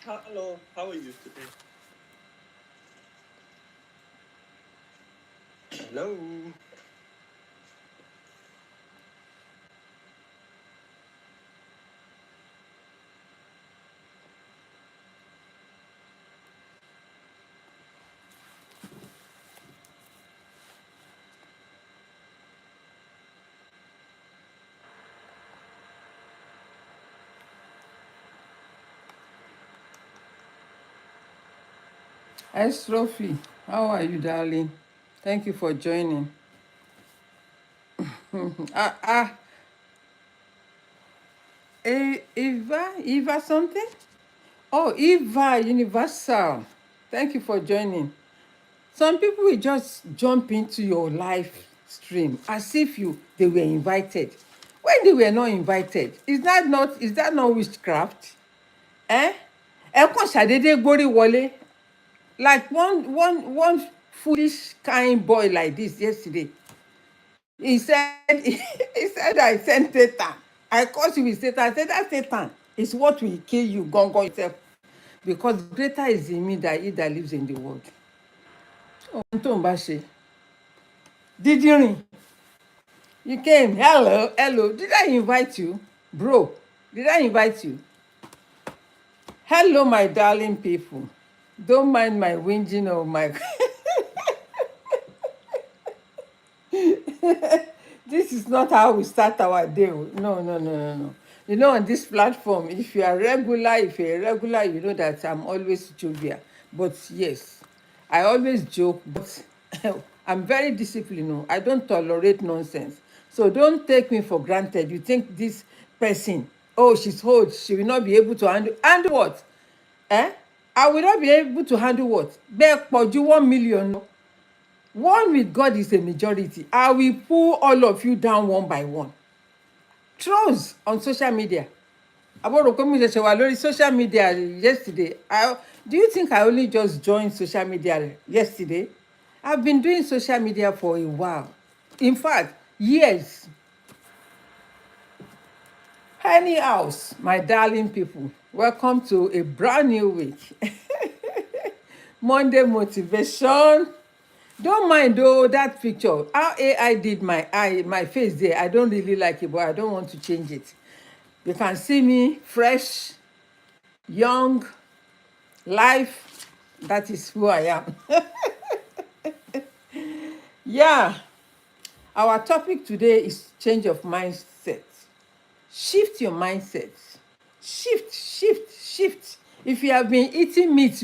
Hello, how are you today? Hello. Trophy, how are you, darling? Thank you for joining. Ah, ah, Eva something? Oh, Eva Universal. Thank you for joining. Some people will just jump into your live stream as if they were invited. When they were not invited, is that not witchcraft? Eh? Ẹ kàn ṣàdédé gbórí wọlé like one foolish kind boy like this yesterday. He said, he said, I sent Satan. I caught you with Satan. I said, that Satan is what will kill you, gongo yourself. Because greater is in me than he that lives in the world. Ohun tó ń bá ṣe. Dídìrín, you came. Hello, hello. Did I invite you? Bro, did I invite you? Hello, my darling people. Don't mind my whinging or my. This is not how we start our day. No, no, no, no, no. You know, on this platform, if you're a regular, you know that I'm always jovial. But yes, I always joke, but I'm very disciplined. No, I don't tolerate nonsense. So don't take me for granted. You think this person, oh, she's old, she will not be able to handle what? Eh? I will not be able to handle what? Bẹ́ẹ̀ pọ̀ ju 1 million. One with God is a majority. I will pull all of you down one by one. Trolls on social media. Àbúrò pé mo ṣẹ̀ṣẹ̀ wà lórí social media yesterday. Do you think I only just joined social media yesterday? I've been doing social media for a while. In fact, years. Anyhow, my darling people, welcome to a brand new week. Monday motivation. Don't mind though that picture. How AI did my face there. I don't really like it, but I don't want to change it. You can see me fresh, young, life. That is who I am. Yeah. Our topic today is change of mindset. Shift your mindset. Shift, shift, shift. If you have been eating meat,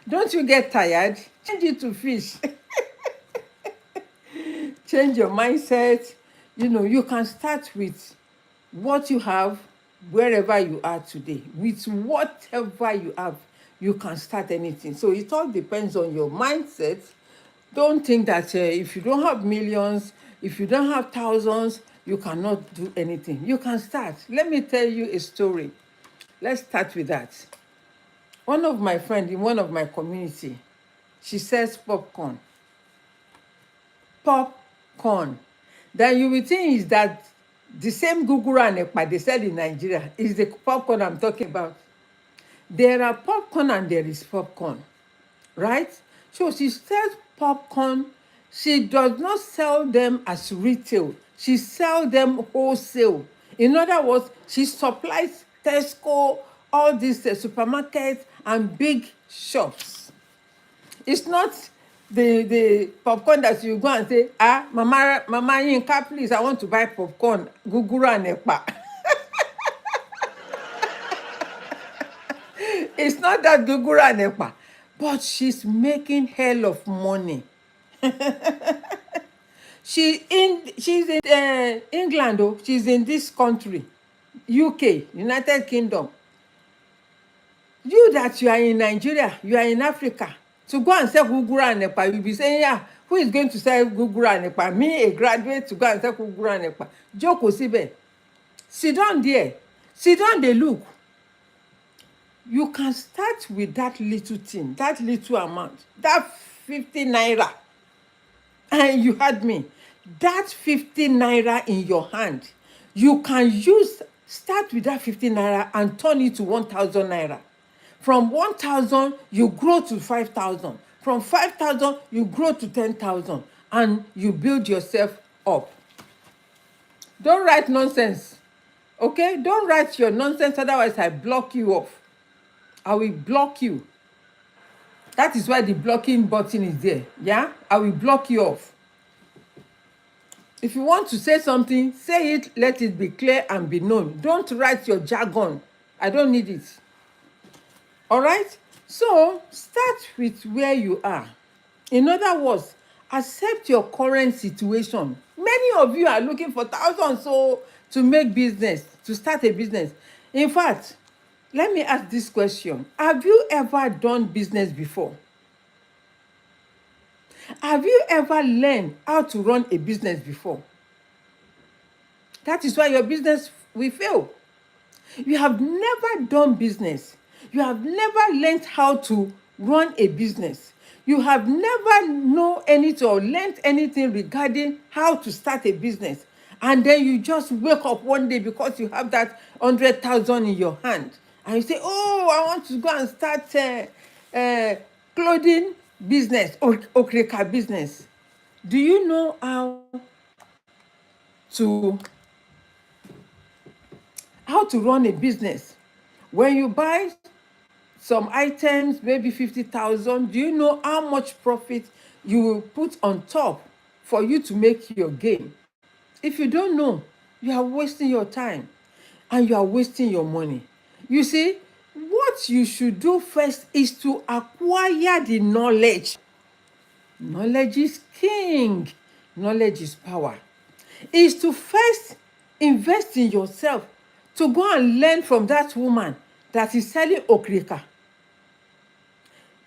don't you get tired? Change it to fish. Change your mindset. You can start with what you have wherever you are today. With whatever you have, you can start anything. So it all depends on your mindset. Don't think that if you don't have millions, if you don't have thousands, you cannot do anything. You can start. Let me tell you a story. Let's start with that. One of my friends in one of my community, she sells popcorn. Popcorn. Then you will think is that the same guguru and ekpa they sell in Nigeria is the popcorn I'm talking about. There are popcorn and there is popcorn, right? So she sells popcorn. She does not sell them as retail. She sells them wholesale. In other words, she supplies Tesco, all these supermarkets and big shops. It's not the popcorn that you go and say, Mama Yinka, please, I want to buy popcorn, guguru and ekpa. It's not that guguru and ekpa, but she's making hell of money. She's in England, oh, she's in this country, UK, United Kingdom. You that you are in Nigeria, you are in Africa, to go and sell guguru and ekpa, you'll be saying, yeah, who is going to sell guguru and ekpa? Me, a graduate, to go and sell guguru and ekpa. Jókòó síbẹ̀. Sit down there. Sit down there, look. You can start with that little thing, that little amount, that 50 naira. And you heard me. That 50 naira in your hand, you can start with that 50 naira and turn it to 1,000 naira. From 1,000, you grow to 5,000. From 5,000, you grow to 10,000. And you build yourself up. Don't write nonsense. Okay? Don't write your nonsense, otherwise I block you off. I will block you. That is why the blocking button is there. Yeah? I will block you off. If you want to say something, say it, let it be clear and be known. Don't write your jargon. I don't need it. All right? So, start with where you are. In other words, accept your current situation. Many of you are looking for thousands to make business, to start a business. In fact, let me ask this question. Have you ever done business before? Have you ever learned how to run a business before? That is why your business will fail. You have never done business. You have never learned how to run a business. You have never known anything or learned anything regarding how to start a business. And then you just wake up one day because you have that 100,000 in your hand. And you say, oh, I want to go and start clothing business or okreka business. Do you know to how to run a business? When you buy some items, maybe 50,000, do you know how much profit you will put on top for you to make your gain? If you don't know, you are wasting your time and you are wasting your money. You see, what you should do first is to acquire the knowledge. Knowledge is king. Knowledge is power. Is to first invest in yourself, to go and learn from that woman that is selling okrika.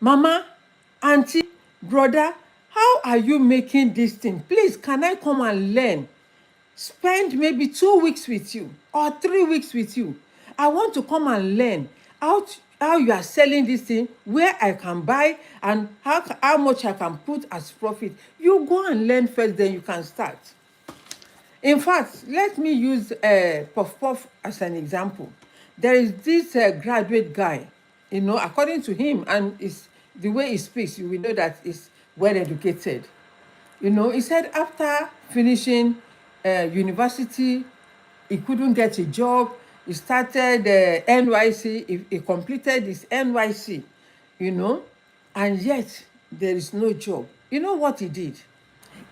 Mama, auntie, brother, how are you making this thing? Please, can I come and learn? Spend maybe 2 weeks with you or 3 weeks with you. I want to come and learn how you are selling this thing, where I can buy, and how much I can put as profit. You go and learn first, then you can start. In fact, let me use Puff Puff as an example. There is this graduate guy, according to him, and the way he speaks, you will know that he's well educated. He said after finishing university, he couldn't get a job. He started NYC. He completed his NYC, and yet there is no job. You know what he did?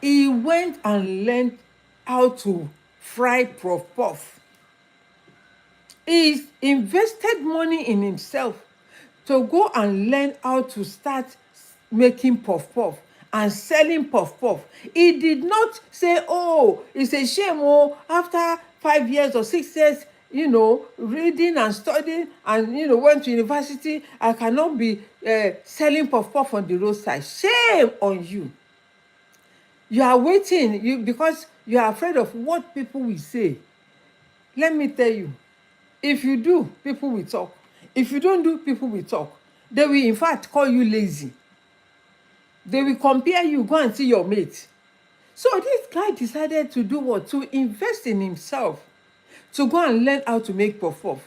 He went and learned how to fry puff puff. He invested money in himself to go and learn how to start making puff puff and selling puff puff. He did not say, oh, it's a shame, after 5 years or 6 years, reading and studying and, went to university, I cannot be selling puff puff on the roadside. Shame on you. You are waiting because you are afraid of what people will say. Let me tell you, if you do, people will talk. If you don't do, people will talk. They will, in fact, call you lazy. They will compare you, go and see your mate. So this guy decided to do what? To invest in himself, to go and learn how to make puff puff.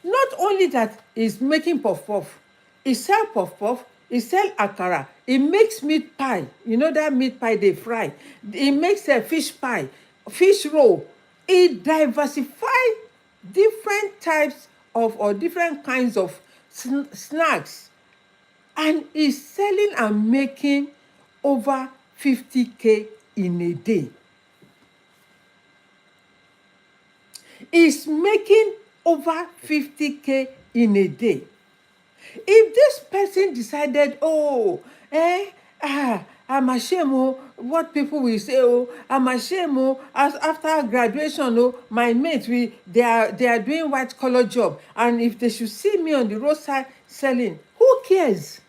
Not only that he's making puff puff, he sell puff puff, he sell akara, he makes meat pie. You know that meat pie they fry. He makes a fish pie, fish roll. He diversify different types of or different kinds of snacks, and he's selling and making over 50K in a day. He's making over 50K in a day. If this person decided, I'm ashamed, what people will say, I'm ashamed, as after graduation, my mates, they are doing white collar job, and if they should see me on the roadside selling, who cares?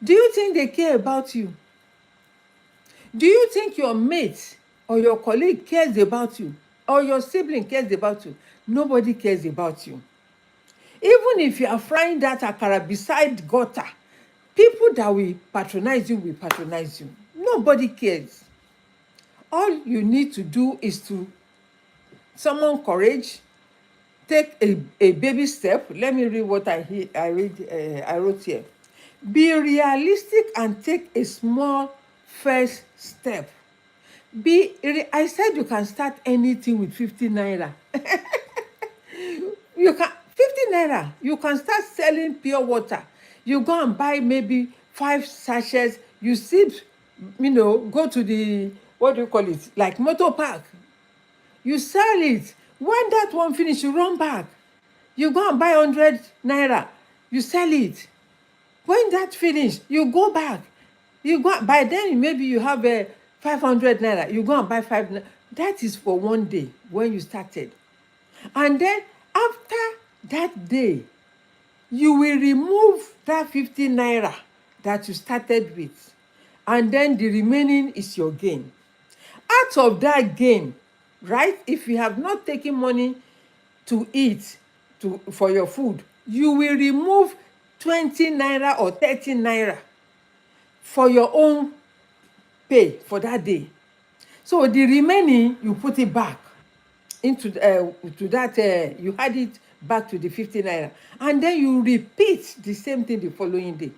Do you think they care about you? Do you think your mate or your colleague cares about you, or your sibling cares about you? Nobody cares about you. Even if you are frying that akara beside gutter, people that will patronize you. Nobody cares. All you need to do is to summon courage, take a baby step. Let me read what I wrote here. Be realistic and take a small first step. I said you can start anything with 50 naira. You can 50 naira. You can start selling pure water. You go and buy maybe 5 sachets. You sit, go to the, what do you call it, like motor park. You sell it. When that one finish, you run back. You go and buy 100 naira. You sell it. When that finish, you go back. You go, by then maybe you have a 500 naira. You go and buy five. That is for one day when you started. And then after that day, you will remove that 50 naira that you started with. And then the remaining is your gain. Out of that gain, right? If you have not taken money to eat for your food, you will remove 20 naira or 30 naira for your own pay for that day. So the remaining, you put it back into to that, you add it back to the 50 naira. And then you repeat the same thing the following day.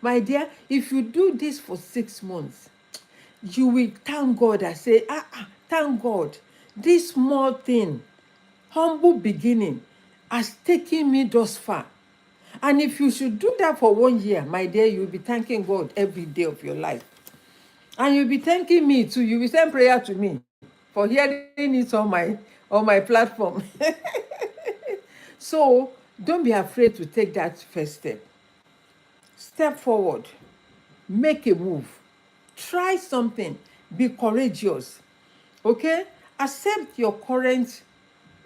My dear, if you do this for 6 months, you will thank God and say, thank God, this small thing, humble beginning, has taken me thus far. And if you should do that for 1 year, my dear, you'll be thanking God every day of your life. And you'll be thanking me too. You will send prayer to me for hearing it on my platform. So don't be afraid to take that first step. Step forward. Make a move. Try something. Be courageous. Okay? Accept your current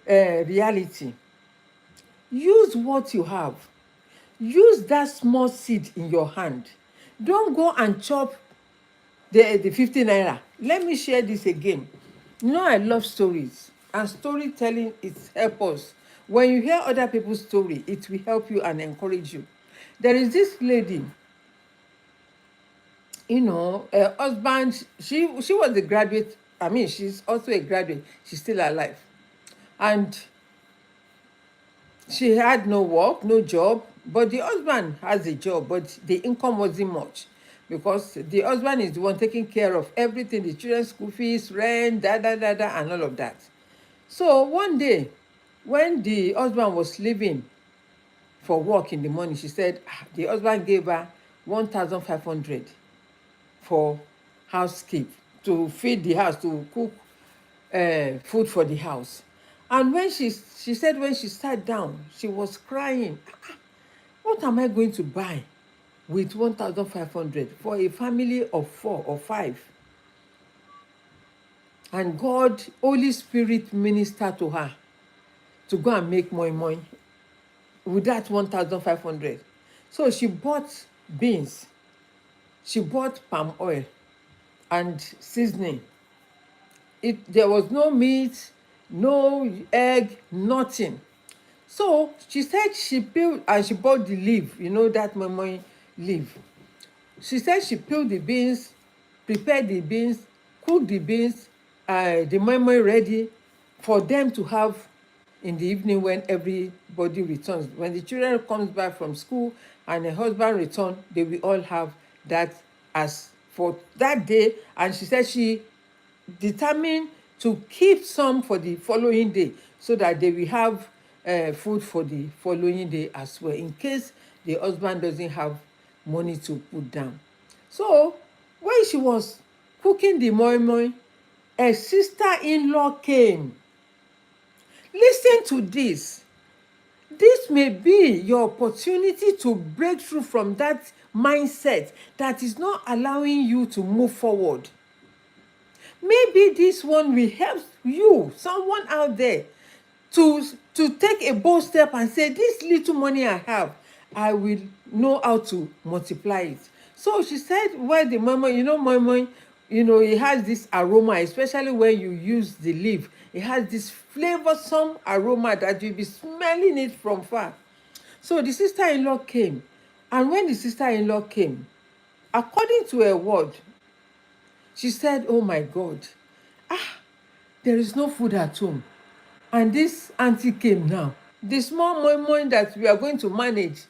reality. Use what you have. Use that small seed in your hand. Don't go and chop the 50 naira. Let me share this again. I love stories, and storytelling, it helps us. When you hear other people's story, it will help you and encourage you. There is this lady, her husband, she was a graduate. I mean, she's also a graduate. She's still alive. And she had no work, no job, but the husband has a job, but the income wasn't much because the husband is the one taking care of everything, the children's school fees, rent, and all of that. So one day, when the husband was leaving for work in the morning, she said the husband gave her 1,500 for housekeep, to feed the house, to cook food for the house. And when she said when she sat down, she was crying. What am I going to buy with 1,500 for a family of 4 or 5? And God, Holy Spirit, ministered to her to go and make more money with that 1,500. So she bought beans, she bought palm oil and seasoning. There was no meat, no egg, nothing. So she said she peeled, and she bought the leaf, that memory leaf. She said she peeled the beans, prepared the beans, cooked the beans, the memory ready for them to have in the evening when everybody returns. When the children comes back from school and the husband return, they will all have that as for that day. And she said she determined to keep some for the following day so that they will have food for the following day as well, in case the husband doesn't have money to put down. So when she was cooking the moi moi, a sister-in-law came. Listen to this. This may be your opportunity to break through from that mindset that is not allowing you to move forward. Maybe this one will help you, someone out there, to take a bold step and say, this little money I have, I will know how to multiply it. So she said, well, the mama, mama, it has this aroma, especially when you use the leaf. It has this flavorsome aroma that you'll be smelling it from far. So the sister-in-law came. And when the sister-in-law came, according to her word, she said, oh my God, there is no food at home. And this auntie came now. The small money that we are going to manage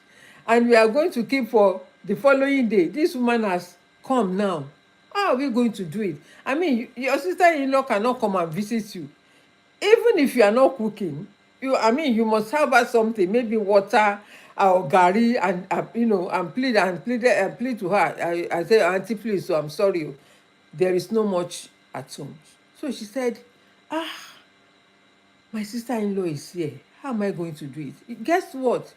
and we are going to keep for the following day, this woman has come now. How are we going to do it? I mean, your sister-in-law cannot come and visit you. Even if you are not cooking, you must have her something, maybe water or garri, and and plead to her. I said, auntie, please, so I'm sorry, there is no much at home. So she said, ah, my sister-in-law is here, how am I going to do it? Guess what?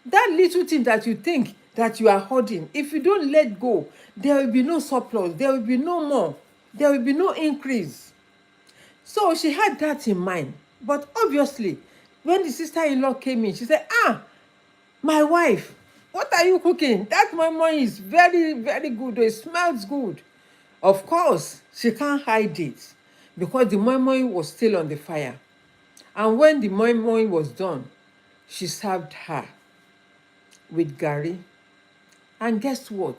That little thing that you think that you are hoarding, if you don't let go, there will be no surplus, there will be no more, there will be no increase. So she had that in mind. But obviously, when the sister-in-law came in, she said, my wife, what are you cooking? That mama is very, very good. It smells good. Of course, she can't hide it because the moi was still on the fire. And when the moi was done, she served her with garri. And guess what?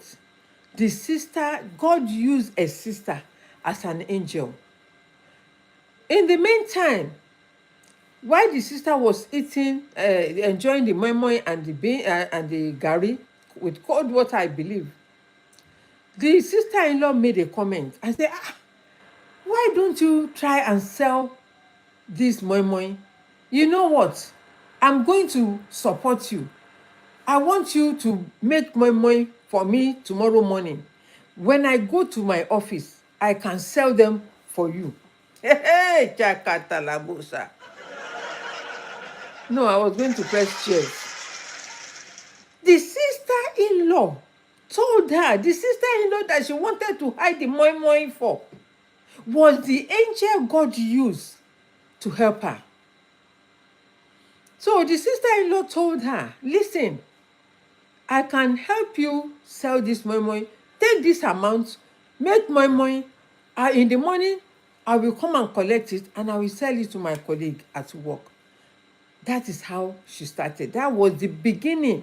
God used a sister as an angel. In the meantime, while the sister was eating, enjoying the moi and the garri with cold water, I believe, the sister-in-law made a comment and said, why don't you try and sell this moi? You know what? I'm going to support you. I want you to make moi for me tomorrow morning. When I go to my office, I can sell them for you. Hey, Chakata Labosa. No, I was going to press chairs. The sister-in-law told her, the sister-in-law that she wanted to hide the moi for, was the angel God used to help her. So the sister-in-law told her, listen, I can help you sell this moi. Take this amount, make moi. In the morning, I will come and collect it and I will sell it to my colleague at work. That is how she started. That was the beginning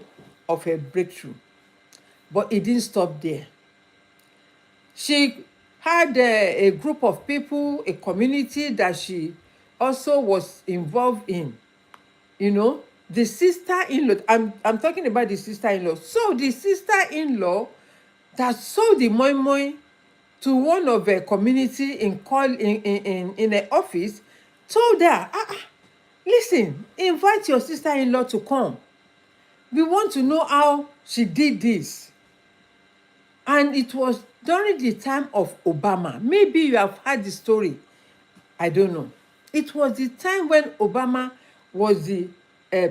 of her breakthrough. But it didn't stop there. She had a group of people, a community that she also was involved in. The sister-in-law, I'm talking about the sister-in-law. So the sister-in-law that sold the moi to one of a community in an office told her, listen, invite your sister-in-law to come. We want to know how she did this. And it was during the time of Obama. Maybe you have heard the story. I don't know. It was the time when Obama was the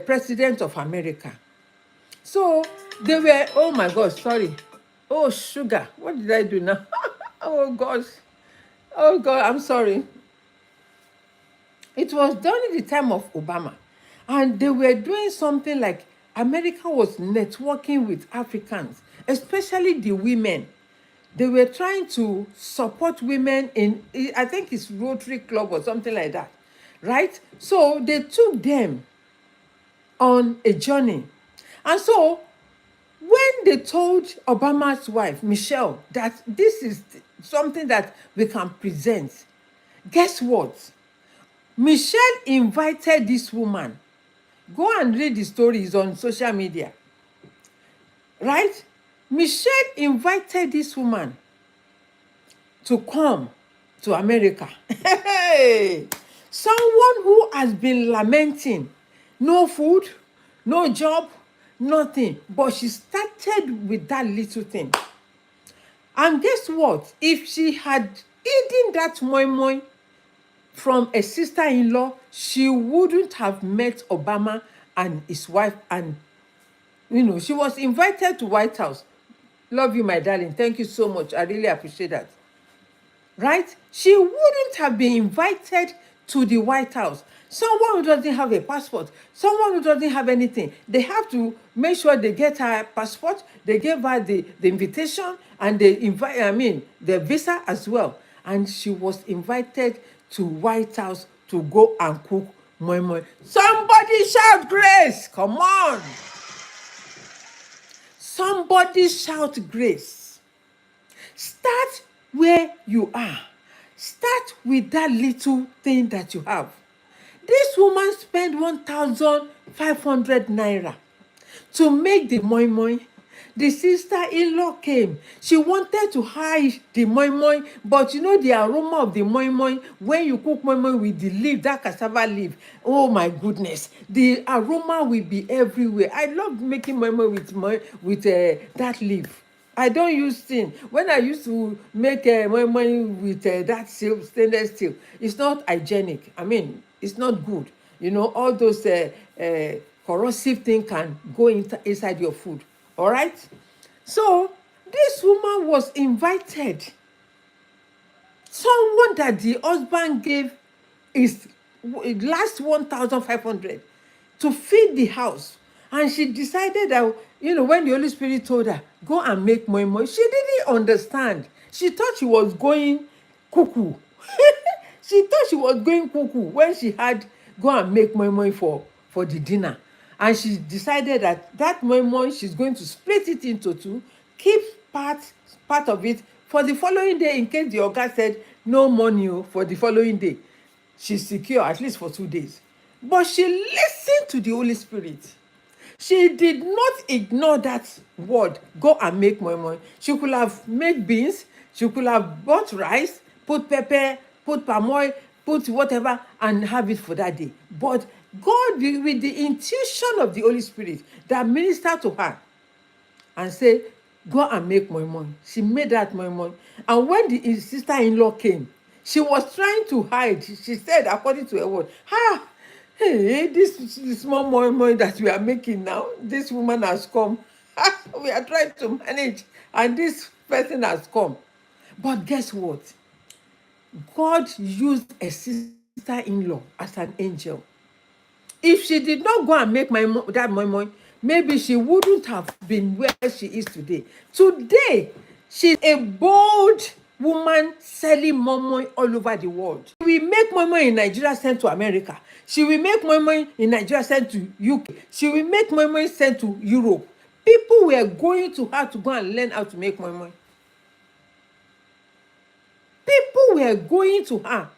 president of America. So they were, oh my God, sorry. Oh, sugar. What did I do now? Oh, gosh. Oh, God, I'm sorry. It was during the time of Obama. And they were doing something like America was networking with Africans, especially the women. They were trying to support women in, I think it's Rotary Club or something like that, right? So they took them on a journey. And so when they told Obama's wife, Michelle, that this is something that we can present, guess what? Michelle invited this woman. Go and read the stories on social media. Right? Michelle invited this woman to come to America. Hey! Someone who has been lamenting, no food, no job, nothing. But she started with that little thing. And guess what? If she had eaten that moi from a sister-in-law, she wouldn't have met Obama and his wife. And, she was invited to White House. Love you, my darling. Thank you so much. I really appreciate that. Right? She wouldn't have been invited to the White House. Someone who doesn't have a passport, someone who doesn't have anything, they have to make sure they get her passport, they give her the invitation, and they invite, the visa as well. And she was invited to White House to go and cook moi. Somebody shout grace. Come on. Somebody shout grace. Start where you are. Start with that little thing that you have. This woman spent 1,500 naira to make the moi moi. The sister-in-law came. She wanted to hide the moi moi, but you know the aroma of the moi moi, when you cook moi moi with the leaf, that cassava leaf, oh my goodness, the aroma will be everywhere. I love making moi moi with that leaf. I don't use tin. When I used to make moi moi with that stainless steel, it's not hygienic. I mean, it's not good. You know, all those corrosive thing can go inside your food. All right? So this woman was invited. Someone that the husband gave his last 1,500 to feed the house. And she decided that, you know, when the Holy Spirit told her, go and make moi moi, she didn't understand. She thought she was going cuckoo. She thought she was going cuckoo when she had go and make moi moi for the dinner. And she decided that moi moi, she's going to split it into two, keep part of it for the following day in case the oga said no money for the following day. She's secure at least for 2 days. But she listened to the Holy Spirit. She did not ignore that word, go and make moi moi. She could have made beans, she could have bought rice, put pepper, put palm oil, put whatever, and have it for that day. But God, with the intuition of the Holy Spirit that ministered to her and say, go and make moi moi. She made that moi moi. And when the sister-in-law came, she was trying to hide. She said, according to her word, hey, this small moi moi that we are making now, this woman has come. We are trying to manage, and this person has come. But guess what? God used a sister-in-law as an angel. If she did not go and make that moi moi, maybe she wouldn't have been where she is today. Today, she's a bold woman selling moi moi all over the world. She will make moi moi in Nigeria, sent to America. She will make moi moi in Nigeria, sent to UK. She will make moi moi sent to Europe. People were going to her to go and learn how to make moi moi. People were going to her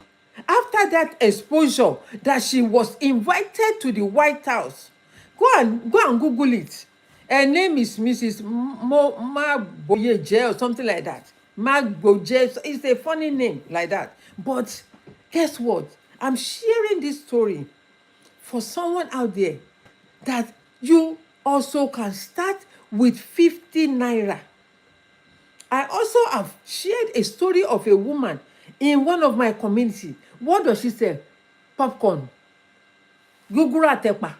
after that exposure that she was invited to the White House. Go and Google it. Her name is Mrs. Magboyeje or something like that. Magboyeje. It's a funny name like that. But guess what? I'm sharing this story for someone out there that you also can start with 50 naira. I also have shared a story of a woman in one of my community. What does she say? Popcorn. Gugura tepa.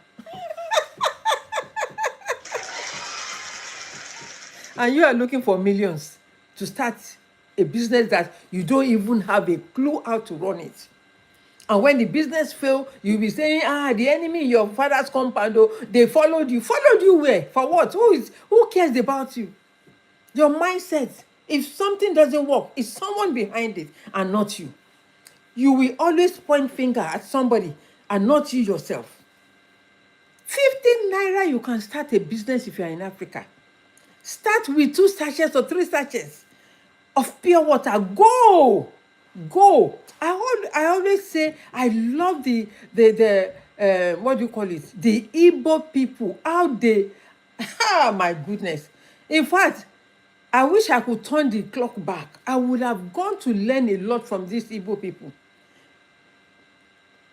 And you are looking for millions to start a business that you don't even have a clue how to run it. And when the business fail, you'll be saying, the enemy in your father's compound, they followed you. Followed you where? For what? Who cares about you? Your mindset, if something doesn't work, it's someone behind it and not you. You will always point finger at somebody and not you yourself. 15 naira, you can start a business if you're in Africa. Start with 2 sachets or 3 sachets of pure water. Go. I always say I love the what do you call it? The Igbo people. How they, my goodness. In fact, I wish I could turn the clock back. I would have gone to learn a lot from these Igbo people.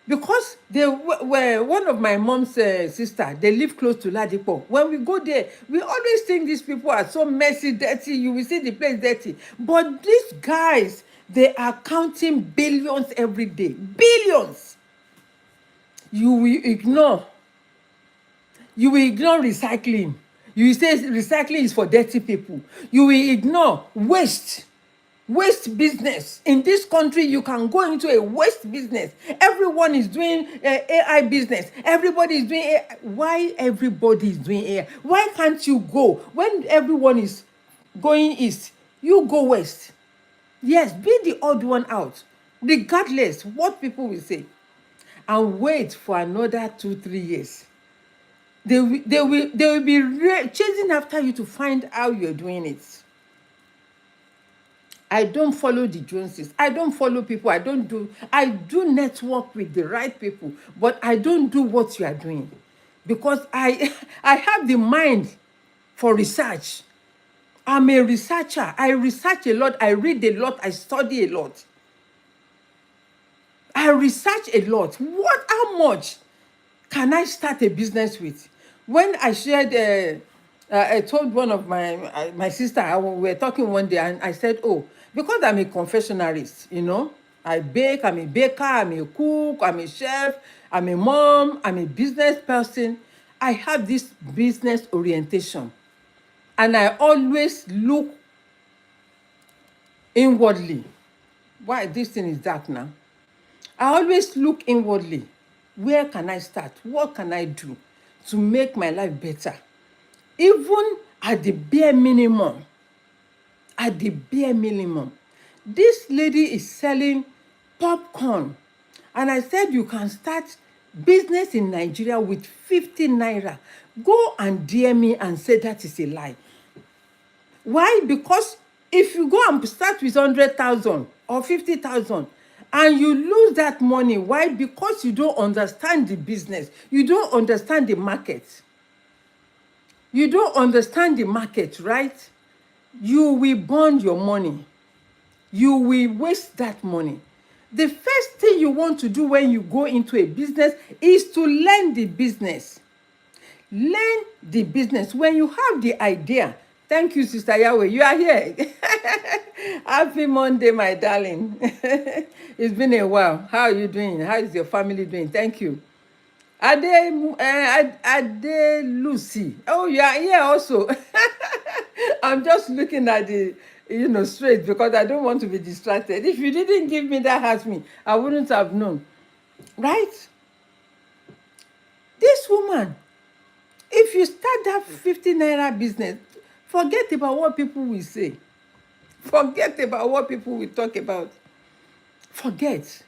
Because they were one of my mom's sister. They live close to Ladipo. When we go there, we always think these people are so messy, dirty. You will see the place dirty. But these guys, they are counting billions every day. Billions. You will ignore recycling. You will say recycling is for dirty people. You will ignore waste business. In this country, you can go into a waste business. Everyone is doing AI business. Everybody is doing AI. Why everybody is doing AI? Why can't you go? When everyone is going east, you go west. Yes, be the odd one out, regardless what people will say. And wait for another 2-3 years. They will be chasing after you to find how you're doing it. I don't follow the Joneses. I don't follow people. I do network with the right people, but I don't do what you are doing because I have the mind for research. I'm a researcher. I research a lot. I read a lot. I study a lot. I research a lot. How much can I start a business with? When I shared, I told one of my sister, we were talking one day, and I said, oh, because I'm a confectionarist, I bake, I'm a baker, I'm a cook, I'm a chef, I'm a mom, I'm a business person. I have this business orientation, and I always look inwardly. Why this thing is dark now? I always look inwardly. Where can I start? What can I do to make my life better? Even at the bare minimum. At the bare minimum. This lady is selling popcorn. And I said you can start business in Nigeria with 50 naira. Go and DM me and say that is a lie. Why? Because if you go and start with 100,000 or 50,000 and you lose that money, why? Because you don't understand the business. You don't understand the market. You don't understand the market, right? You will burn your money. You will waste that money. The first thing you want to do when you go into a business is to learn the business. Learn the business. When you have the idea, thank you, Sister Yahweh, you are here. Happy Monday, my darling. It's been a while. How are you doing? How is your family doing? Thank you. Ade Lucy. Oh, you are here also. I'm just looking at the, straight because I don't want to be distracted. If you didn't give me that hat me, I wouldn't have known. Right? This woman, if you start that 50 naira business, forget about what people will say. Forget about what people will talk about. Forget.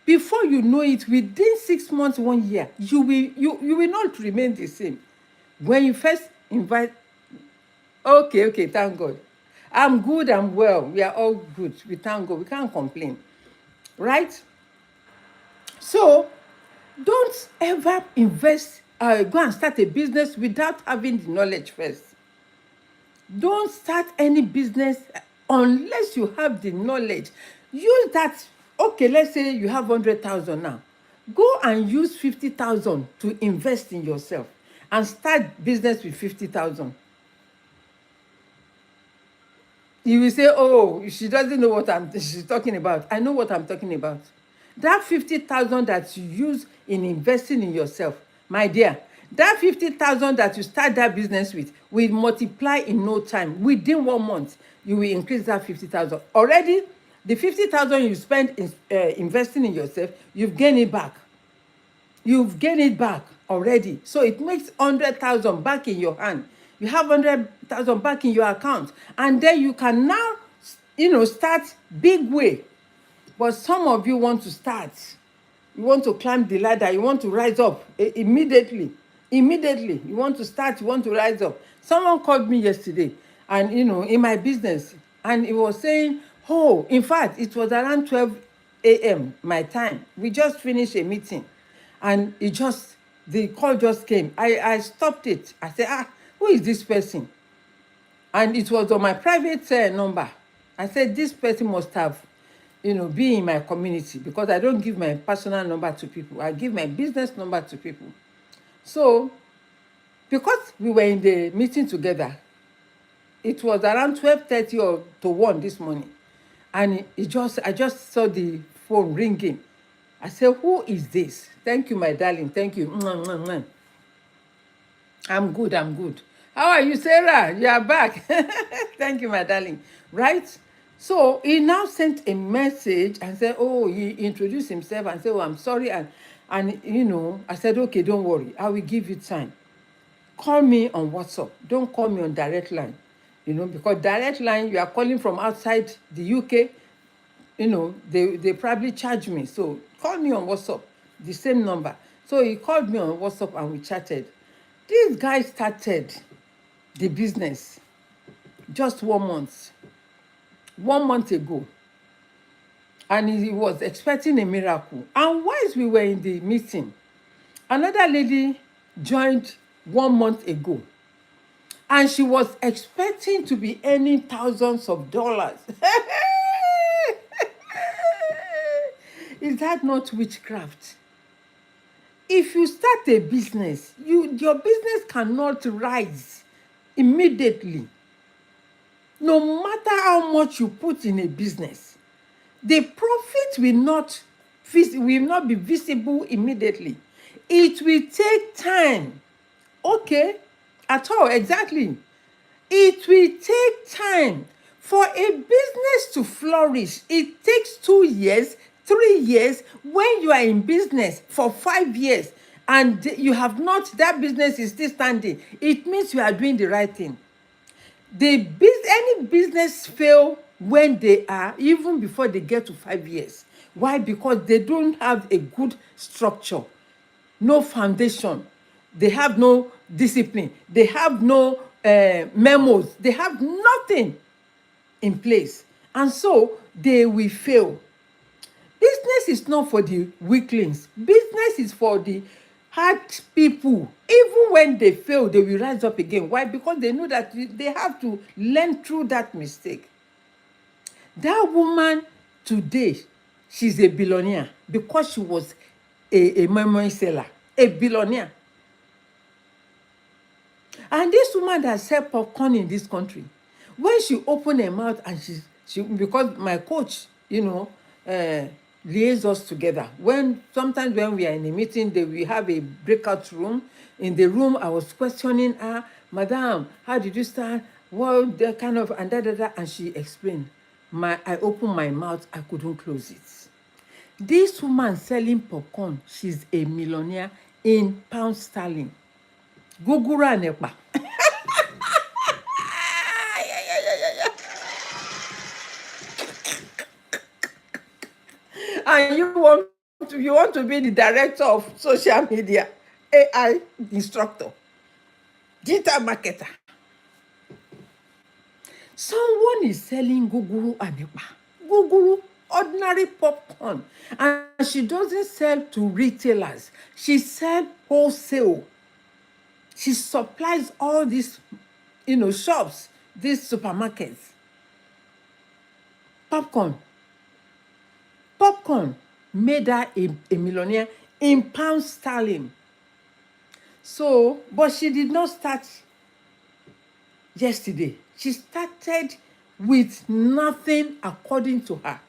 Before you know it, within 6 months, 1 year, you will not remain the same. When you first invite, okay, thank God. I'm good, I'm well. We are all good. We thank God. We can't complain. Right? So, don't ever invest, go and start a business without having the knowledge first. Don't start any business unless you have the knowledge. Use that. Okay, let's say you have 100,000 now. Go and use 50,000 to invest in yourself and start business with 50,000. You will say, oh, she doesn't know what she's talking about. I know what I'm talking about. That 50,000 that you use in investing in yourself, my dear, that 50,000 that you start that business with will multiply in no time. Within 1 month, you will increase that 50,000. Already, the 50,000 you spend in investing in yourself, you've gained it back. You've gained it back already. So it makes 100,000 back in your hand. You have 100,000 back in your account. And then you can now, start big way. But some of you want to start. You want to climb the ladder. You want to rise up immediately. Immediately. You want to start. You want to rise up. Someone called me yesterday and, in my business. And he was saying, oh, in fact, it was around 12 a.m. my time. We just finished a meeting. And the call just came. I stopped it. I said, who is this person? And it was on my private number. I said, this person must have, be in my community because I don't give my personal number to people. I give my business number to people. So, because we were in the meeting together, it was around 12:30 or to 1 this morning. And I just saw the phone ringing. I said, who is this? Thank you, my darling. Thank you. I'm good. How are you, Sarah? You are back. Thank you, my darling. Right? So he now sent a message and said, oh, he introduced himself and said, oh, I'm sorry. And I said, okay, don't worry. I will give you time. Call me on WhatsApp. Don't call me on direct line. Because direct line, you are calling from outside the UK, they probably charge me. So call me on WhatsApp, the same number. So he called me on WhatsApp and we chatted. This guy started the business just 1 month. 1 month ago, and he was expecting a miracle. And whilst we were in the meeting, another lady joined 1 month ago, and she was expecting to be earning thousands of dollars. Is that not witchcraft? If you start a business, your business cannot rise immediately. No matter how much you put in a business, the profit will not be visible immediately. It will take time. Okay, at all, exactly. It will take time. For a business to flourish, it takes 2 years, 3 years. When you are in business for 5 years and you have not, that business is still standing, it means you are doing the right thing. Any business fail when they are, even before they get to 5 years. Why? Because they don't have a good structure, no foundation. They have no discipline. They have no memos. They have nothing in place. And so they will fail. Business is not for the weaklings. Business is for the hard people. Even when they fail, they will rise up again. Why? Because they know that they have to learn through that mistake. That woman today, she's a billionaire because she was a memory seller, a billionaire. And this woman that sell popcorn in this country, when she opened her mouth and she because my coach, liaise us together. Sometimes when we are in a meeting, we have a breakout room. In the room, I was questioning her, Madam, how did you start? What the kind of and and she explained. I opened my mouth, I couldn't close it. This woman selling popcorn, she's a millionaire in pound sterling. Gugura nepa. And you want to be the director of social media, AI instructor, digital marketer. Someone is selling guguru anepa. Guguru, ordinary popcorn. And she doesn't sell to retailers. She sells wholesale. She supplies all these, shops, these supermarkets. Popcorn made her a millionaire in pound sterling. So, but she did not start yesterday. She started with nothing, according to her.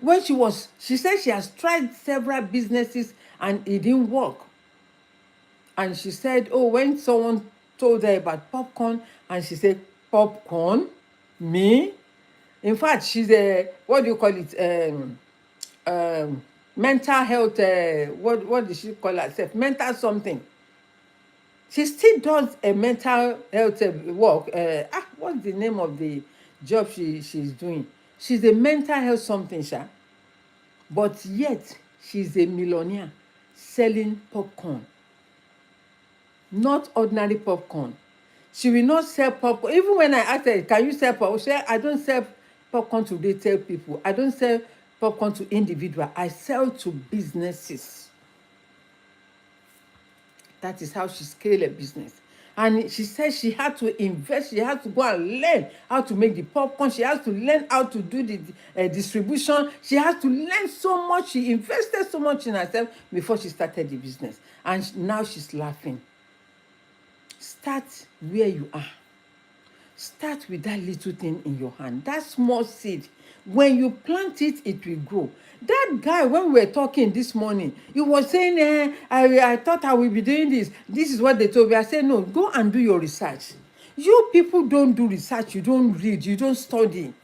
When she said she has tried several businesses and it didn't work. And she said, oh, when someone told her about popcorn, and she said, popcorn? Me? In fact, she's what do you call it? Mental health, what did she call herself? Mental something. She still does a mental health work. What's the name of the job she's doing? She's a mental health something, sha. But yet, she's a millionaire selling popcorn. Not ordinary popcorn. She will not sell popcorn. Even when I asked her, can you sell popcorn? She said, I don't sell popcorn to retail people. I don't sell popcorn to individuals. I sell to businesses. That is how she scaled a business. And she said she had to invest. She had to go and learn how to make the popcorn. She has to learn how to do the distribution. She has to learn so much. She invested so much in herself before she started the business. And now she's laughing. Start where you are. Start with that little thing in your hand, that small seed. When you plant it, it will grow. That guy, when we were talking this morning, he was saying, I thought I will be doing this. This is what they told me. I said, no, go and do your research. You people don't do research. You don't read. You don't study.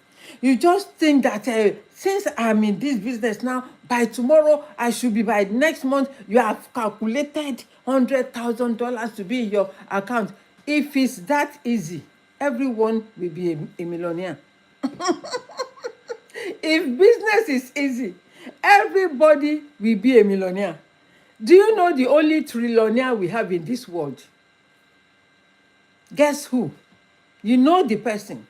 You just think that since I'm in this business now, by tomorrow, by next month, you have calculated $100,000 to be in your account. If it's that easy, everyone will be a millionaire. If business is easy, everybody will be a millionaire. Do you know the only trillionaire we have in this world? Guess who? You know the person.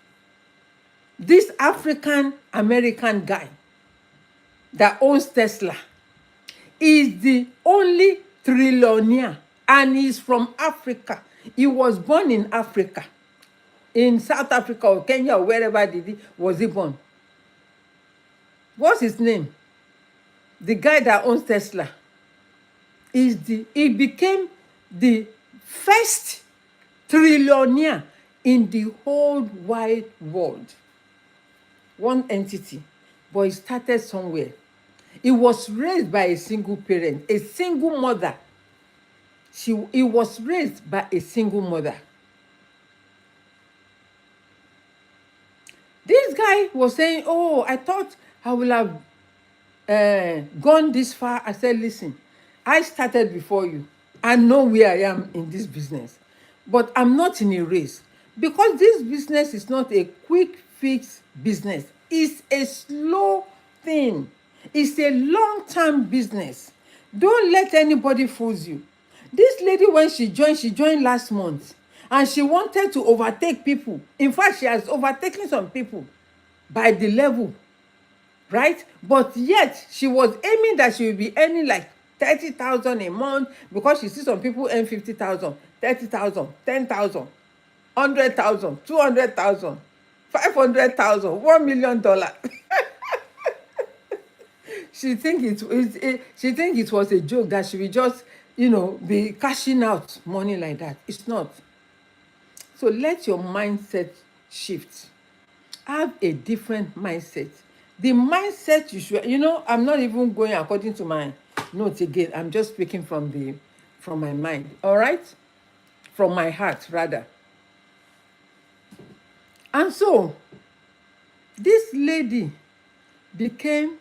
this African American guy that owns Tesla is the only trillionaire, and he's from Africa. He was born in Africa, in South Africa or Kenya or wherever was he born. What's his name? The guy that owns Tesla he became the first trillionaire in the whole wide world. One entity, but he started somewhere. He was raised by a single parent, a single mother. He was raised by a single mother. This guy was saying, oh, I thought I will have gone this far. I said, listen, I started before you. I know where I am in this business, but I'm not in a race, because this business is not a quick fix business. It's a slow thing. It's a long-term business. Don't let anybody fool you. This lady, when she joined last month, and she wanted to overtake people. In fact, she has overtaken some people by the level, right? But yet she was aiming that she will be earning like 30,000 a month, because she sees some people earn 50,000, 30,000, 10,000, 100,000, 200,000, 500,000, $1 million. She think it was a joke that she will just, be cashing out money like that. It's not. So let your mindset shift. Have a different mindset. The mindset you should, I'm not even going according to my notes again. I'm just speaking from my mind. All right? From my heart, rather. And so, this lady became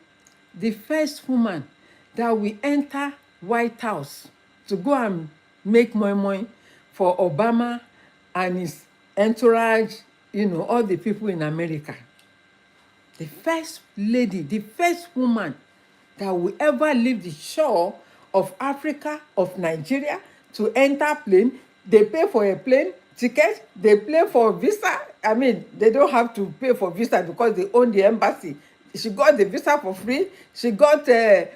the first woman that will enter White House to go and make money for Obama and his entourage, all the people in America. The first lady, the first woman that will ever leave the shore of Africa, of Nigeria, to enter plane. They pay for a plane ticket, they pay for visa. I mean, they don't have to pay for visa because they own the embassy. She got the visa for free. She got ticket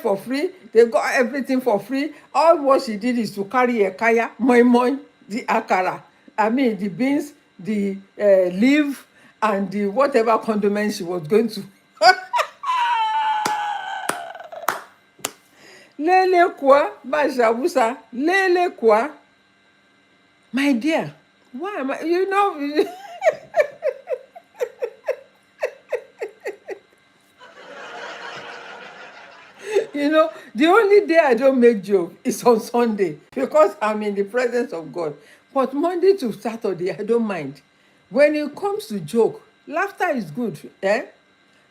for free. They got everything for free. All what she did is to carry a kaya, moi, the akara. I mean, the beans, the leaf, and the whatever condiment she was going to. Lele quoi, Bajabusa, lele quoi. My dear, why am I, the only day I don't make joke is on Sunday, because I'm in the presence of God. But Monday to Saturday, I don't mind. When it comes to joke, laughter is good.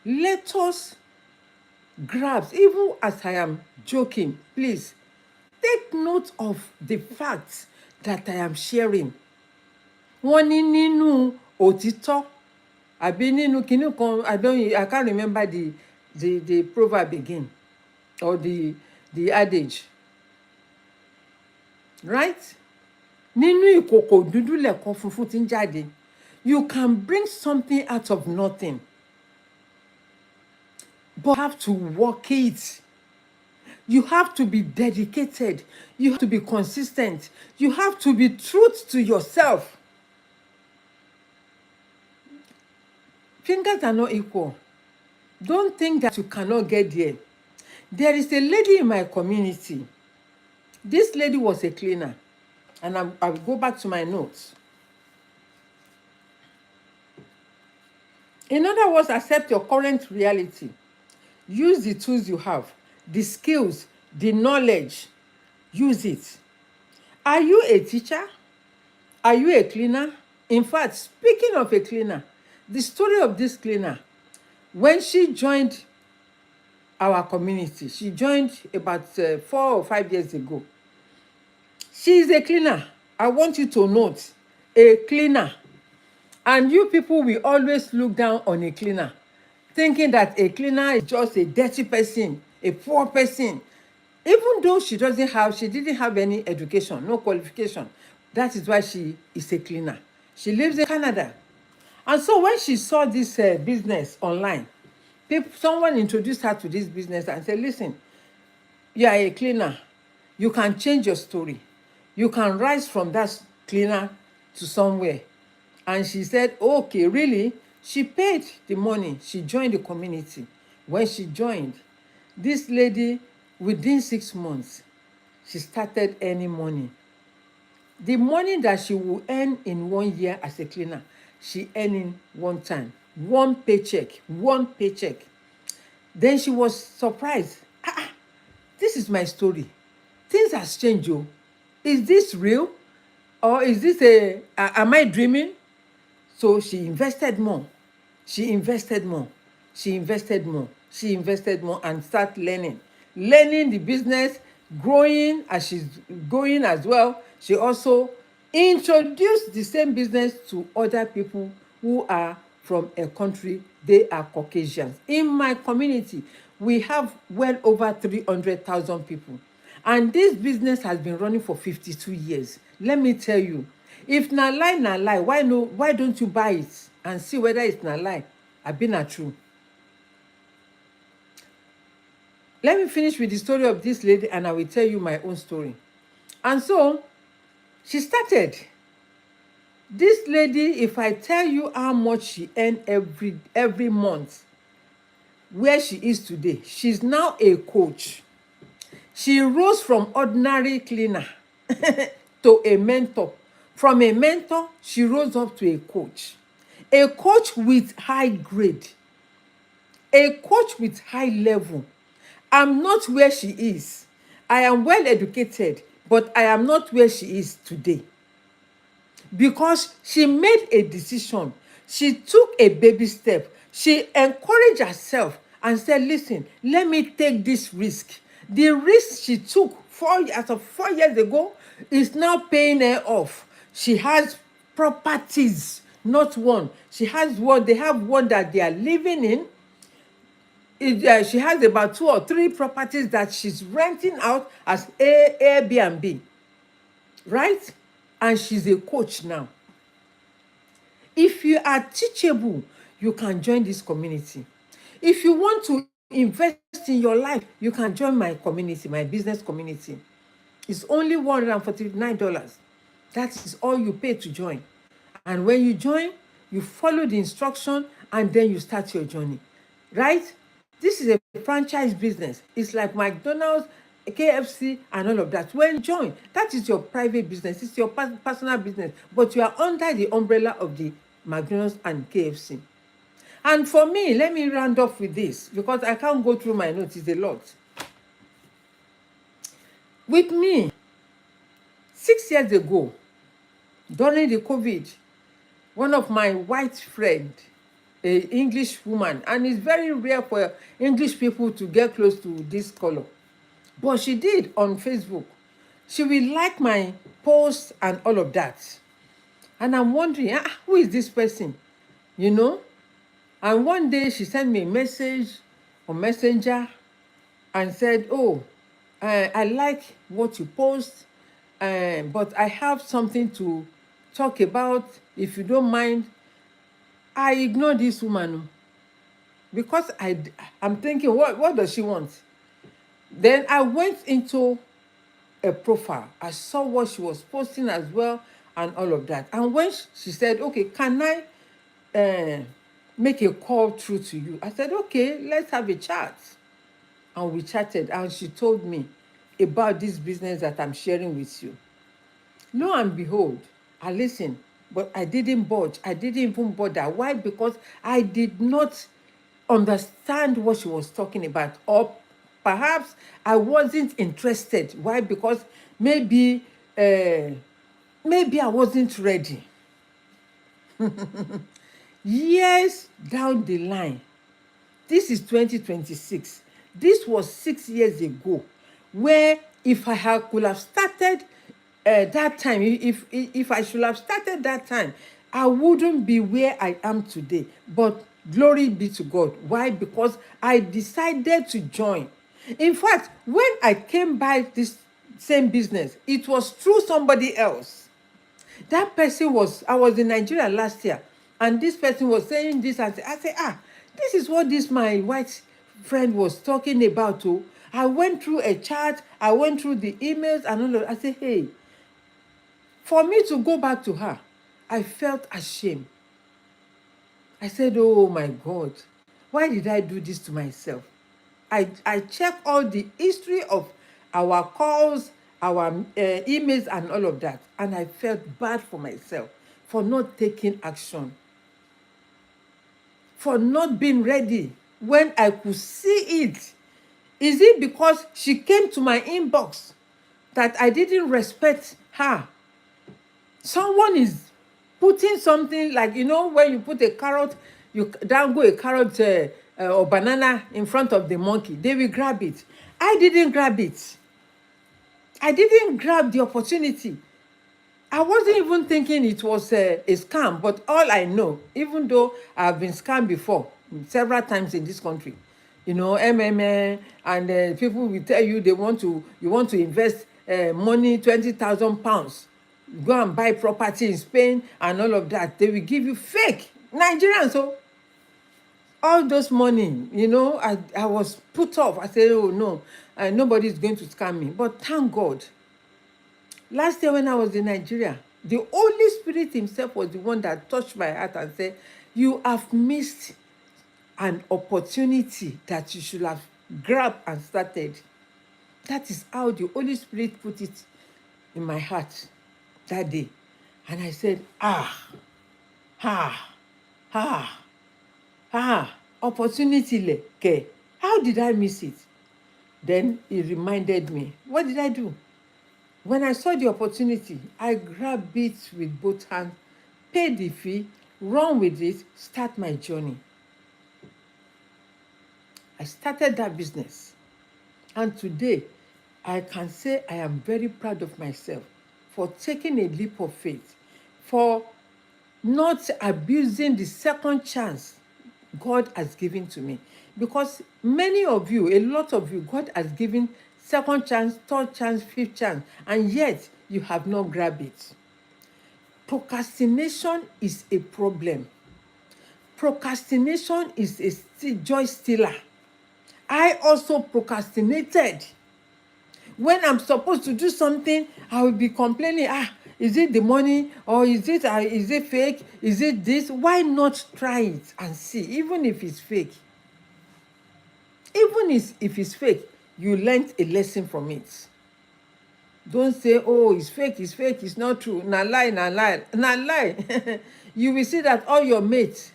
Let us grab, even as I am joking, please take note of the facts that I am sharing. Wọ́n ní nínú òtítọ́ àbí nínú kinní kan, I can't remember the proverb again, or the adage, right? Nínú ìkòkò dúdú lẹ̀kọ́ funfun tí ń jáde. You can bring something out of nothing, but you have to work it. You have to be dedicated. You have to be consistent. You have to be true to yourself. Fingers are not equal. Don't think that you cannot get there. There is a lady in my community. This lady was a cleaner. And I'll go back to my notes. In other words, accept your current reality. Use the tools you have, the skills, the knowledge. Use it. Are you a teacher? Are you a cleaner? In fact, speaking of a cleaner, the story of this cleaner, when she joined our community, she joined about 4 or 5 years ago. She is a cleaner. I want you to note, a cleaner. And you people will always look down on a cleaner, thinking that a cleaner is just a dirty person, a poor person. Even though she didn't have any education, no qualification. That is why she is a cleaner. She lives in Canada. And so when she saw this business online, someone introduced her to this business and said, listen, you are a cleaner. You can change your story. You can rise from that cleaner to somewhere. And she said, okay, really? She paid the money. She joined the community. When she joined, this lady, within 6 months, she started earning money. The money that she will earn in 1 year as a cleaner, she earned in one time. One paycheck. One paycheck. Then she was surprised. This is my story. Things has changed, oh. Is this real? Or is this am I dreaming? So she invested more. She invested more. She invested more. She invested more and start learning. Learning the business, growing as she's going as well. She also introduced the same business to other people who are from a country. They are Caucasians. In my community, we have well over 300,000 people. And this business has been running for 52 years. Let me tell you, if na lie, why no? Why don't you buy it and see whether it's na lie? I've been a true. Let me finish with the story of this lady and I will tell you my own story. And so she started. This lady, if I tell you how much she earned every month, where she is today, she's now a coach. She rose from ordinary cleaner to a mentor. From a mentor, she rose up to a coach. A coach with high grade. A coach with high level. I'm not where she is. I am well educated, but I am not where she is today. Because she made a decision. She took a baby step. She encouraged herself and said, listen, let me take this risk. The risk she took as of 4 years ago is now paying her off. She has properties, not one. She has one. They have one that they are living in. She has about 2 or 3 properties that she's renting out as Airbnb, right? And she's a coach now. If you are teachable, you can join this community. If you want to invest in your life, you can join my community, my business community. It's only $149. That is all you pay to join. And when you join, you follow the instruction and then you start your journey, right? This is a franchise business. It's like McDonald's, KFC, and all of that. When you join, that is your private business. It's your personal business, but you are under the umbrella of the McDonald's and KFC. And for me, let me round off with this because I can't go through my notes. It's a lot. With me, 6 years ago, during the COVID, one of my white friend, a English woman, and it's very rare for English people to get close to this color, but she did on Facebook. She will like my posts and all of that. And I'm wondering, who is this person? You know? And one day she sent me a message on Messenger and said, oh, I like what you post, but I have something to talk about. If you don't mind. I ignore this woman because I'm thinking, what does she want? Then I went into a profile. I saw what she was posting as well and all of that. And when she said, okay, can I make a call through to you? I said, okay, let's have a chat. And we chatted and she told me about this business that I'm sharing with you. Lo and behold, I listened, but I didn't budge. I didn't even bother. Why? Because I did not understand what she was talking about. Or perhaps I wasn't interested. Why? Because maybe I wasn't ready. Years down the line, this is 2026. This was 6 years ago, where if I could have started that time, if I should have started that time, I wouldn't be where I am today. But glory be to God. Why? Because I decided to join. In fact, when I came by this same business, it was through somebody else. That person I was in Nigeria last year, and this person was saying this, and I said, this is what this my white friend was talking about. Oh, I went through a chat, I went through the emails and all of. I said, hey, for me to go back to her, I felt ashamed. I said, oh my God, why did I do this to myself? I checked all the history of our calls, our emails and all of that, and I felt bad for myself for not taking action, for not being ready when I could see it. Is it because she came to my inbox that I didn't respect her? Someone is putting something like, when you put a carrot, you dangle a carrot or banana in front of the monkey, they will grab it. I didn't grab it. I didn't grab the opportunity. I wasn't even thinking it was a scam, but all I know, even though I've been scammed before, several times in this country, MMA, and people will tell you you want to invest money, 20,000 pounds, go and buy property in Spain and all of that. They will give you fake Nigerians. So all those money, I was put off. I said, oh no, nobody is going to scam me. But thank God, last year when I was in Nigeria, the Holy Spirit himself was the one that touched my heart and said, you have missed an opportunity that you should have grabbed and started. That is how the Holy Spirit put it in my heart that day. And I said, opportunity leke. How did I miss it? Then it reminded me, what did I do? When I saw the opportunity, I grabbed it with both hands, paid the fee, run with it, start my journey. I started that business. And today, I can say I am very proud of myself for taking a leap of faith, for not abusing the second chance God has given to me. Because many of you, a lot of you, God has given second chance, third chance, fifth chance, and yet you have not grabbed it. Procrastination is a problem. Procrastination is a joy stealer. I also procrastinated. When I'm supposed to do something, I will be complaining, is it the money, or is it fake? Is it this? Why not try it and see, even if it's fake? Even if it's fake, you learned a lesson from it. Don't say, oh, it's fake, it's not true. Na lie, na lie, na lie. You will see that all your mates,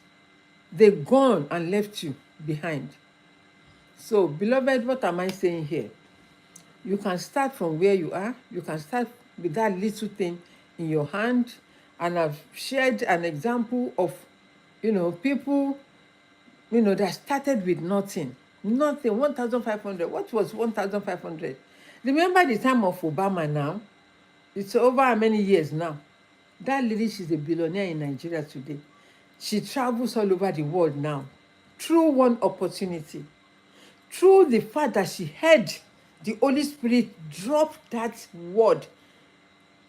they've gone and left you behind. So, beloved, what am I saying here? You can start from where you are. You can start with that little thing in your hand. And I've shared an example of, people, that started with nothing. Nothing, 1,500. What was 1,500? Remember the time of Obama now? It's over how many years now? That lady, she's a billionaire in Nigeria today. She travels all over the world now through one opportunity. Through the fact that she heard the Holy Spirit drop that word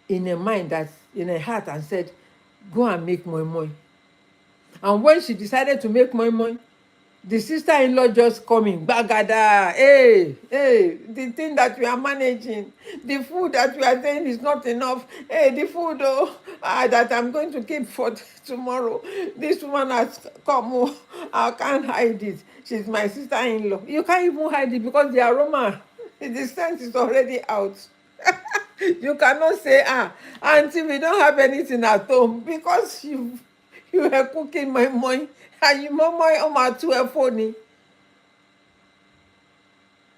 in her mind, in her heart, and said, go and make more money. And when she decided to make more money, the sister-in-law just coming, bagada, hey, the thing that we are managing, the food that we are saying is not enough, hey, the food that I'm going to keep for tomorrow, this woman has come, I can't hide it, she's my sister-in-law. You can't even hide it because the aroma, the scent is already out. You cannot say, auntie, we don't have anything at home because you were cooking my money. And you mama on my 12 phone.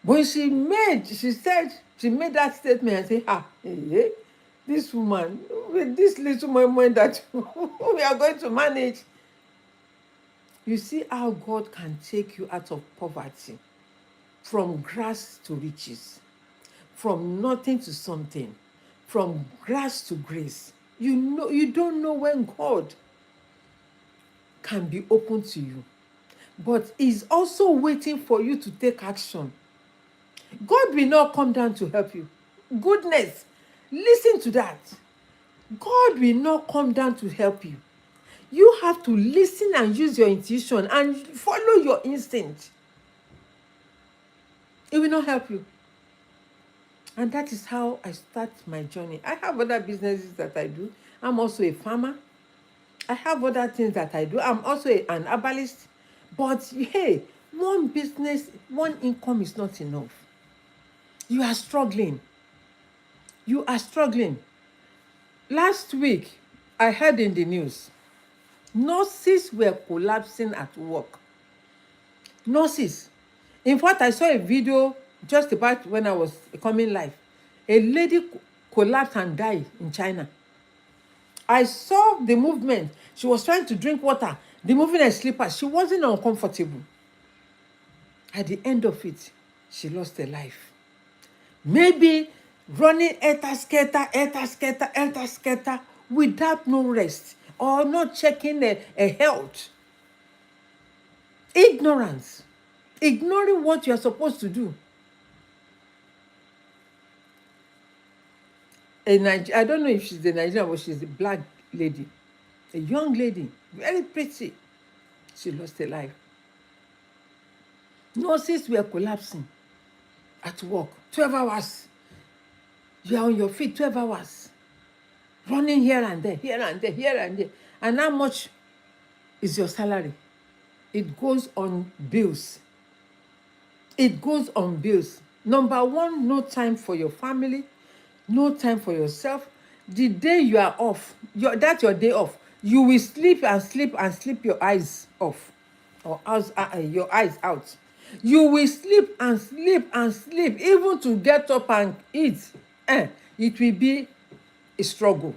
When she made that statement and said, this woman, with this little money that we are going to manage. You see how God can take you out of poverty, from grass to riches, from nothing to something, from grass to grace. You don't know when God can be open to you, but he's also waiting for you to take action. God will not come down to help you. Goodness, listen to that. God will not come down to help you. You have to listen and use your intuition and follow your instinct. It will not help you. And that is how I start my journey. I have other businesses that I do. I'm also a farmer. I have other things that I do. I'm also an herbalist. But hey, one business, one income is not enough. You are struggling. You are struggling. Last week, I heard in the news, nurses were collapsing at work. Nurses. In fact, I saw a video just about when I was coming live. A lady collapsed and died in China. I saw the movement. She was trying to drink water. The moving her slippers. She wasn't uncomfortable. At the end of it, she lost her life. Maybe running elter-skelter without no rest or not checking a health. Ignorance. Ignoring what you're supposed to do. I don't know if she's a Nigerian, but she's a black lady. A young lady, very pretty. She lost her life. Nurses were collapsing at work. 12 hours. You are on your feet 12 hours. Running here and there, here and there, here and there. And how much is your salary? It goes on bills. It goes on bills. Number one, no time for your family, no time for yourself. The day you are off, that's your day off. You will sleep and sleep and sleep your eyes off, or your eyes out. You will sleep and sleep and sleep, even to get up and eat. It will be a struggle.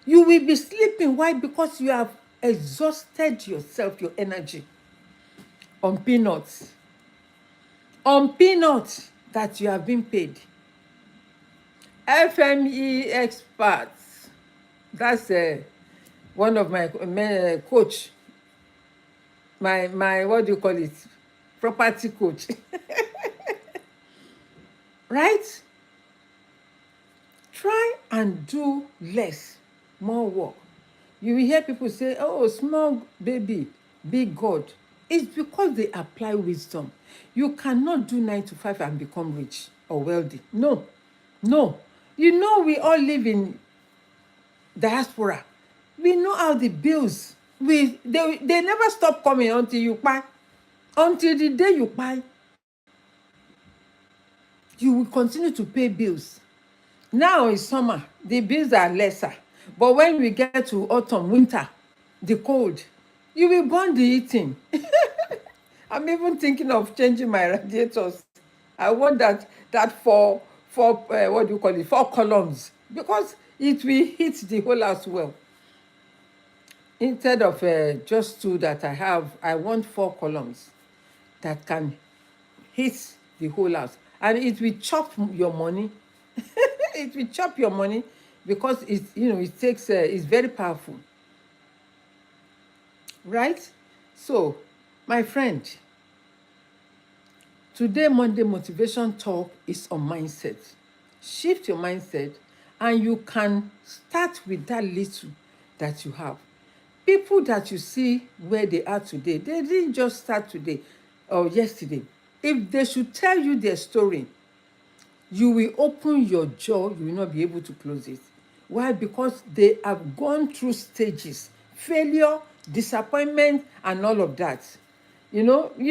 You will be sleeping. Why? Because you have exhausted yourself, your energy, on peanuts. On peanuts that you have been paid. FME experts. That's one of my coach. My what do you call it? Property coach. Right? Try and do less, more work. You will hear people say, oh, small baby, big God. It's because they apply wisdom. You cannot do 9 to 5 and become rich or wealthy. No. You know, we all live in diaspora. We know how the bills, they never stop coming until you buy. Until the day you buy, you will continue to pay bills. Now it's summer, the bills are lesser. But when we get to autumn, winter, the cold, you will burn the eating. I'm even thinking of changing my radiators. I want that for what do you call it, 4 columns, because it will heat the whole house well. Instead of just 2 that I have, I want 4 columns that can hit the whole house, and it will chop your money. It will chop your money because it takes it's very powerful, right? So, my friend, today Monday motivation talk is on mindset. Shift your mindset, and you can start with that little that you have. People that you see where they are today, they didn't just start today or yesterday. If they should tell you their story, you will open your jaw, you will not be able to close it. Why? Because they have gone through stages, failure, disappointment, and all of that. You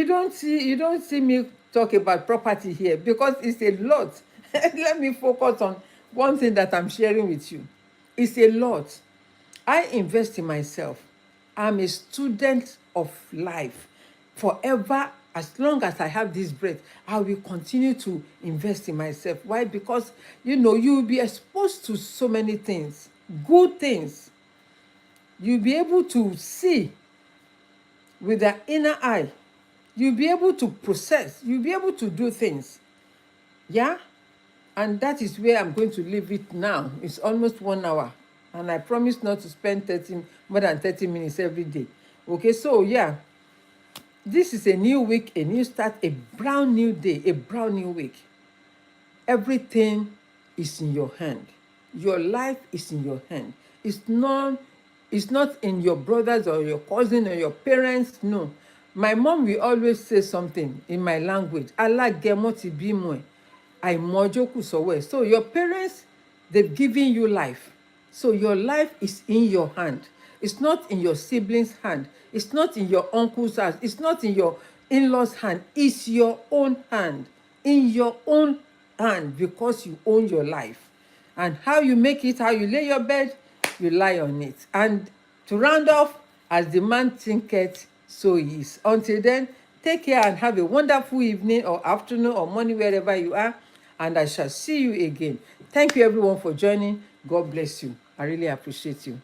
don't see me talk about property here because it's a lot. Let me focus on one thing that I'm sharing with you. It's a lot. I invest in myself. I'm a student of life. Forever, as long as I have this breath, I will continue to invest in myself. Why? Because, you will be exposed to so many things, good things. You'll be able to see with the inner eye. You'll be able to process. You'll be able to do things. Yeah? And that is where I'm going to leave it now. It's almost 1 hour. And I promise not to spend more than 30 minutes every day. Okay, so yeah. This is a new week, a new start, a brand new day, a brand new week. Everything is in your hand. Your life is in your hand. It's not It's not in your brothers or your cousin or your parents. No. My mom will always say something in my language. Alágẹmọ ti bímọ ẹ̀, àìmọ̀jó kù sọ́wọ́ ẹ̀. So your parents, they've given you life. So your life is in your hand. It's not in your siblings' hand. It's not in your uncle's hand. It's not in your in-laws' hand. It's your own hand. In your own hand, because you own your life. And how you make it, how you lay your bed, you lie on it. And to round off, as the man thinketh, so he is. Until then, take care and have a wonderful evening or afternoon or morning wherever you are. And I shall see you again. Thank you everyone for joining. God bless you. I really appreciate you.